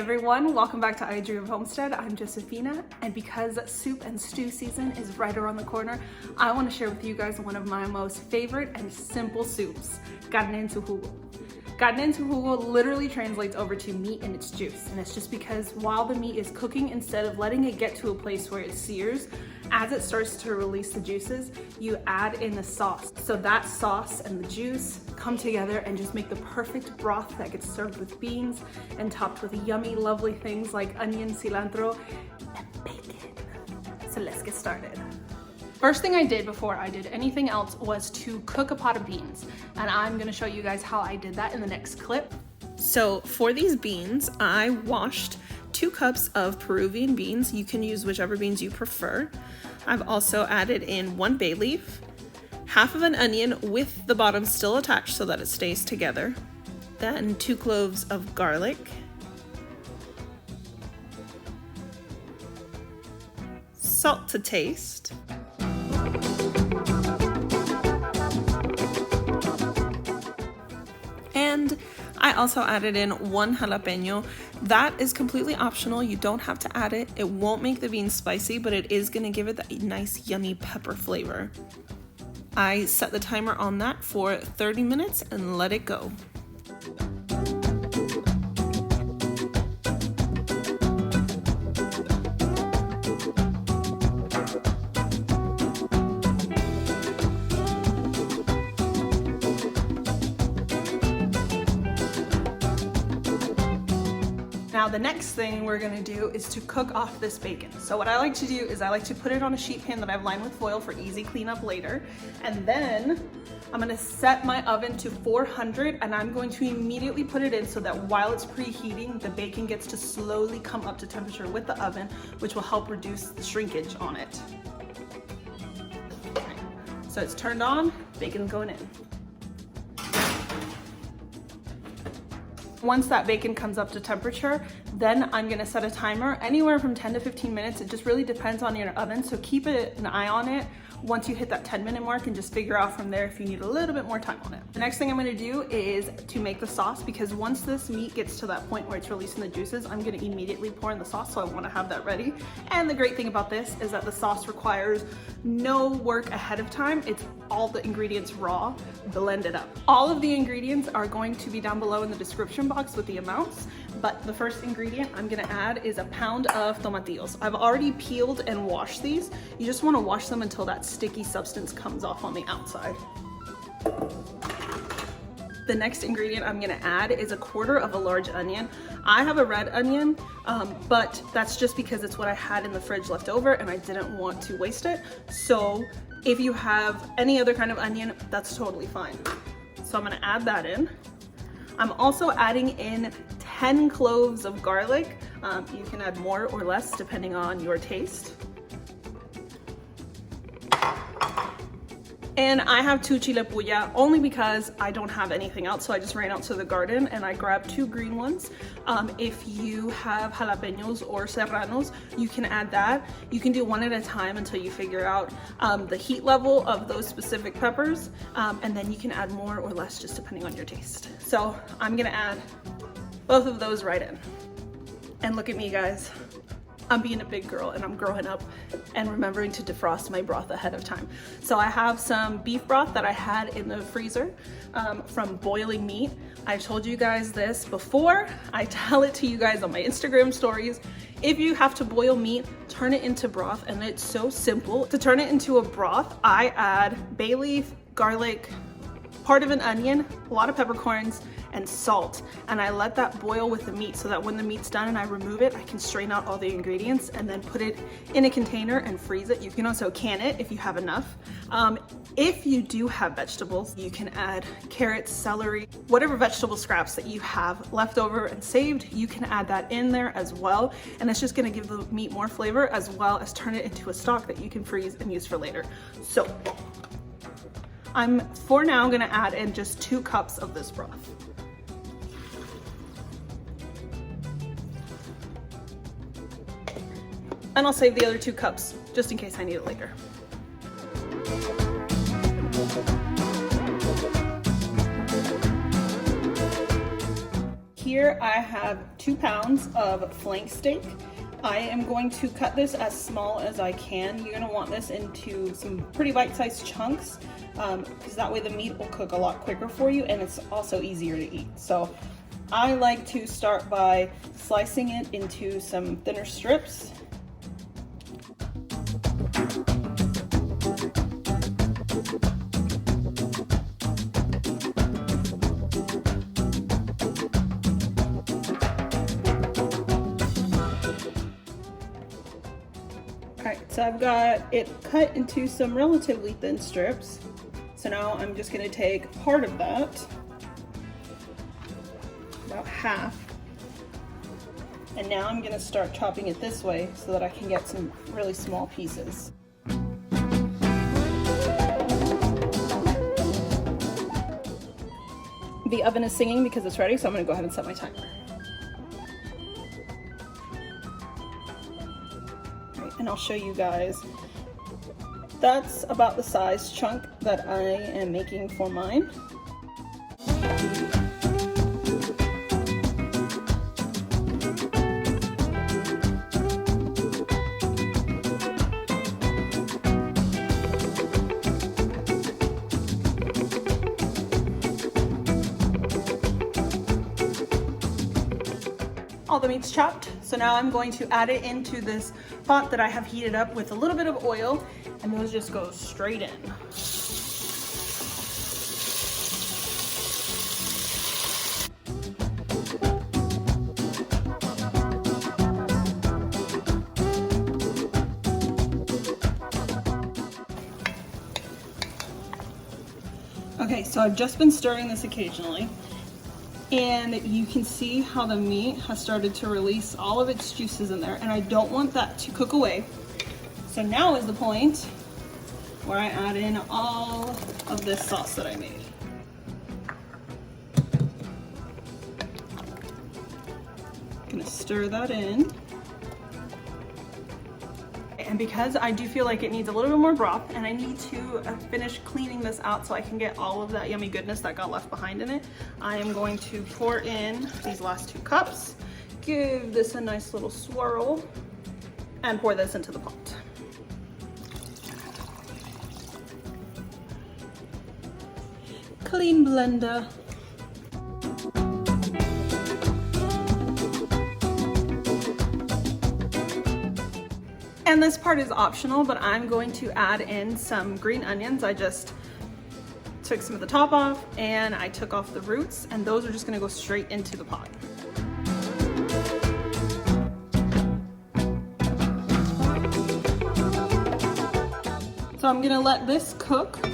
everyone, welcome back to I Dream of Homestead. I'm Josephina, and because soup and stew season is right around the corner, I want to share with you guys one of my most favorite and simple soups, carne en su jugo. Carne en su jugo literally translates over to meat in its juice, and it's just because while the meat is cooking, instead of letting it get to a place where it sears, as it starts to release the juices, you add in the sauce. So that sauce and the juice come together and just make the perfect broth that gets served with beans and topped with yummy, lovely things like onion, cilantro, and bacon. So let's get started. First thing I did before I did anything else was to cook a pot of beans, and I'm gonna show you guys how I did that in the next clip. So for these beans, I washed 2 cups of Peruvian beans. You can use whichever beans you prefer. I've also added in 1 bay leaf, half of an onion with the bottom still attached so that it stays together, then 2 cloves of garlic, salt to taste, and I also added in 1 jalapeño. That is completely optional. You don't have to add it. It won't make the beans spicy, but it is gonna give it that nice, yummy pepper flavor. I set the timer on that for 30 minutes and let it go. Now the next thing we're gonna do is to cook off this bacon. So what I like to do is I like to put it on a sheet pan that I've lined with foil for easy cleanup later. And then I'm gonna set my oven to 400 and I'm going to immediately put it in so that while it's preheating, the bacon gets to slowly come up to temperature with the oven, which will help reduce the shrinkage on it. Okay. So it's turned on, bacon's going in. Once that bacon comes up to temperature, then I'm gonna set a timer anywhere from 10 to 15 minutes. It just really depends on your oven, so keep an eye on it once you hit that 10-minute mark and just figure out from there if you need a little bit more time on it. The next thing I'm gonna do is to make the sauce, because once this meat gets to that point where it's releasing the juices, I'm gonna immediately pour in the sauce, so I wanna have that ready. And the great thing about this is that the sauce requires no work ahead of time. It's all the ingredients raw, blended up. All of the ingredients are going to be down below in the description box with the amounts, but the first ingredient I'm gonna add is a pound of tomatillos. I've already peeled and washed these. You just wanna wash them until that sticky substance comes off on the outside. The next ingredient I'm gonna add is 1/4 of a large onion. I have a red onion, but that's just because it's what I had in the fridge left over and I didn't want to waste it. So if you have any other kind of onion, that's totally fine. So I'm gonna add that in. I'm also adding in 10 cloves of garlic. You can add more or less depending on your taste. And I have 2 chile puya only because I don't have anything else, so I just ran out to the garden and I grabbed 2 green ones. If you have jalapeños or serranos, you can add that. You can do one at a time until you figure out the heat level of those specific peppers, and then you can add more or less just depending on your taste. So I'm gonna add both of those right in. And look at me, guys. I'm being a big girl and I'm growing up and remembering to defrost my broth ahead of time. So I have some beef broth that I had in the freezer from boiling meat. I've told you guys this before. I tell it to you guys on my Instagram stories. If you have to boil meat, turn it into broth, and it's so simple. To turn it into a broth, I add bay leaf, garlic, part of an onion, a lot of peppercorns, and salt, and I let that boil with the meat so that when the meat's done and I remove it, I can strain out all the ingredients and then put it in a container and freeze it. You can also can it if you have enough. If you do have vegetables, you can add carrots, celery, whatever vegetable scraps that you have left over and saved, you can add that in there as well, and it's just gonna give the meat more flavor as well as turn it into a stock that you can freeze and use for later. So I'm for now gonna add in just 2 cups of this broth. And I'll save the other 2 cups just in case I need it later. here I have 2 pounds of flank steak. I am going to cut this as small as I can. You're gonna want this into some pretty bite-sized chunks because that way the meat will cook a lot quicker for you and it's also easier to eat. So I like to start by slicing it into some thinner strips. Alright, so I've got it cut into some relatively thin strips. So now I'm just going to take part of that, about half, and now I'm going to start chopping it this way so that I can get some really small pieces. The oven is singing because it's ready, so I'm going to go ahead and set my timer. And I'll show you guys. That's about the size chunk that I am making for mine. All the meat's chopped, so now I'm going to add it into this pot that I have heated up with a little bit of oil, and those just go straight in. Okay, so I've just been stirring this occasionally. And you can see how the meat has started to release all of its juices in there, and I don't want that to cook away. So now is the point where I add in all of this sauce that I made. Gonna stir that in. And because I do feel like it needs a little bit more broth and I need to finish cleaning this out so I can get all of that yummy goodness that got left behind in it, I am going to pour in these last 2 cups, give this a nice little swirl, and pour this into the pot. Clean blender. And this part is optional, but I'm going to add in some green onions. I just took some of the top off and I took off the roots, and those are just gonna go straight into the pot. So I'm gonna let this cook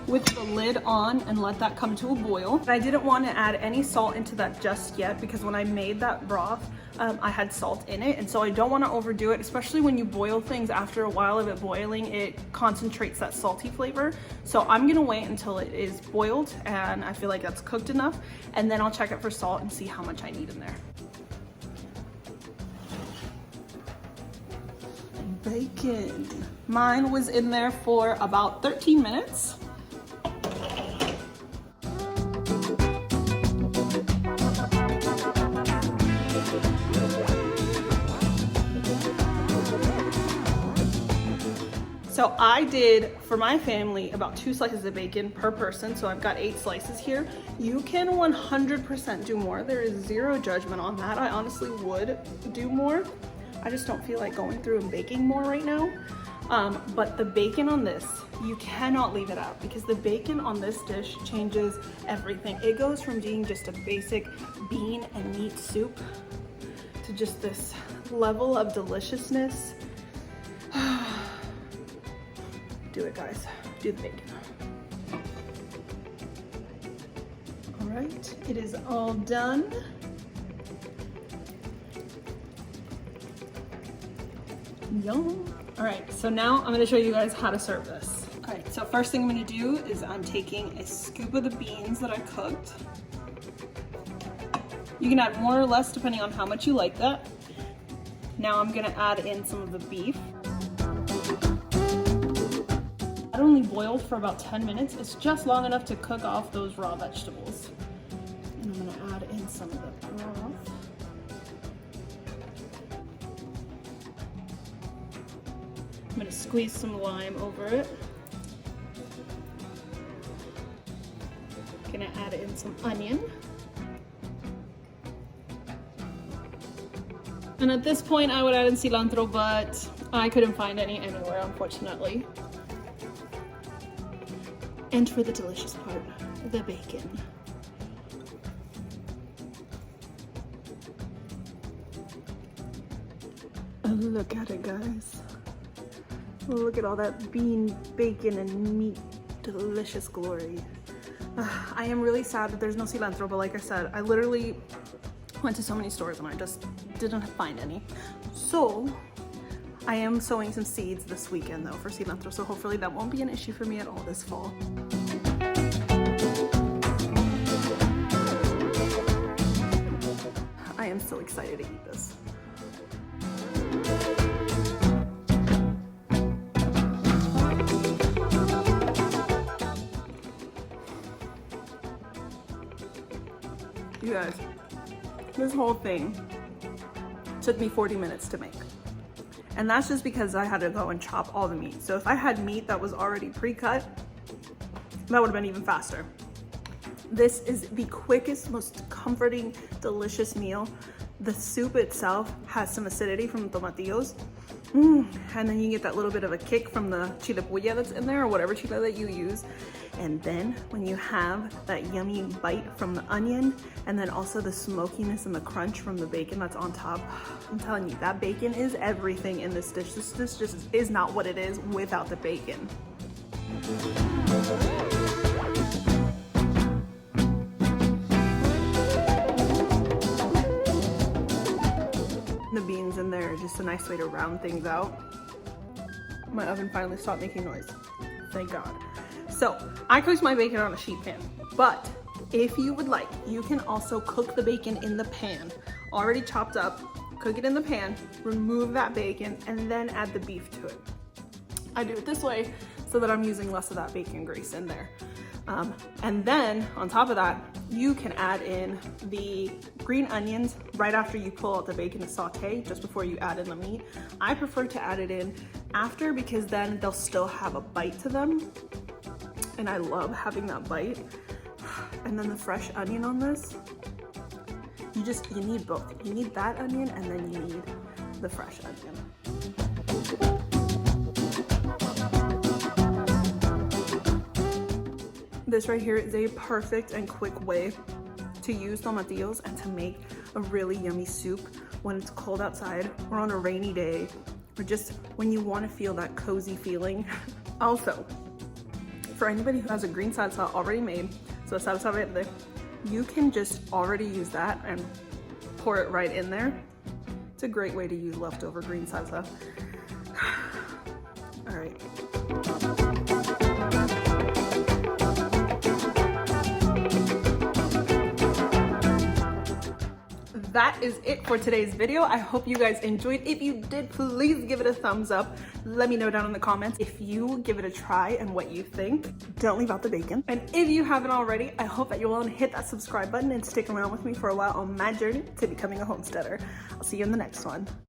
with the lid on and let that come to a boil. I didn't want to add any salt into that just yet because when I made that broth, I had salt in it, and so I don't want to overdo it, especially when you boil things. After a while of it boiling, it concentrates that salty flavor. So I'm gonna wait until it is boiled and I feel like that's cooked enough, and then I'll check it for salt and see how much I need in there. Bacon. Mine was in there for about 13 minutes. So I did, for my family, about 2 slices of bacon per person, so I've got 8 slices here. You can 100% do more. There is zero judgment on that. I honestly would do more. I just don't feel like going through and baking more right now. But the bacon on this, you cannot leave it out because the bacon on this dish changes everything. It goes from being just a basic bean and meat soup to just this level of deliciousness. Do it, guys. Do the bacon. All right, it is all done. Yum. All right, so now I'm gonna show you guys how to serve this. All right, so first thing I'm gonna do is I'm taking a scoop of the beans that I cooked. You can add more or less depending on how much you like that. Now I'm gonna add in some of the beef. It only boiled for about 10 minutes. It's just long enough to cook off those raw vegetables. And I'm gonna add in some of the broth. I'm gonna squeeze some lime over it. Gonna add in some onion. And at this point I would add in cilantro, but I couldn't find any anywhere, unfortunately. And for the delicious part, the bacon. Look at it, guys. Look at all that bean, bacon, and meat. Delicious glory. I am really sad that there's no cilantro, but like I said, I literally went to so many stores and I just didn't find any. So I am sowing some seeds this weekend though for cilantro, so hopefully that won't be an issue for me at all this fall. I am so excited to eat this. You guys, this whole thing took me 40 minutes to make. And that's just because I had to go and chop all the meat. So if I had meat that was already pre-cut, that would have been even faster. This is the quickest, most comforting, delicious meal. The soup itself has some acidity from the tomatillos. And then you get that little bit of a kick from the chile puya that's in there, or whatever chile that you use. And then when you have that yummy bite from the onion, and then also the smokiness and the crunch from the bacon that's on top, I'm telling you, that bacon is everything in this dish. This just is not what it is without the bacon. The beans in there are just a nice way to round things out. My oven finally stopped making noise. Thank God. So I cooked my bacon on a sheet pan, but if you would like, you can also cook the bacon in the pan, already chopped up. Cook it in the pan, remove that bacon, and then add the beef to it. I do it this way so that I'm using less of that bacon grease in there. And then on top of that, you can add in the green onions right after you pull out the bacon to saute, just before you add in the meat. I prefer to add it in after because then they'll still have a bite to them. And I love having that bite. And then the fresh onion on this, you need both. You need that onion and then you need the fresh onion. This right here is a perfect and quick way to use tomatillos and to make a really yummy soup when it's cold outside or on a rainy day, or just when you want to feel that cozy feeling. Also, for anybody who has a green salsa already made, so salsa verde, you can just already use that and pour it right in there. It's a great way to use leftover green salsa. All right. That is it for today's video. I hope you guys enjoyed. If you did, please give it a thumbs up. Let me know down in the comments if you give it a try and what you think. Don't leave out the bacon. And if you haven't already, I hope that you're willing to hit that subscribe button and stick around with me for a while on my journey to becoming a homesteader. I'll see you in the next one.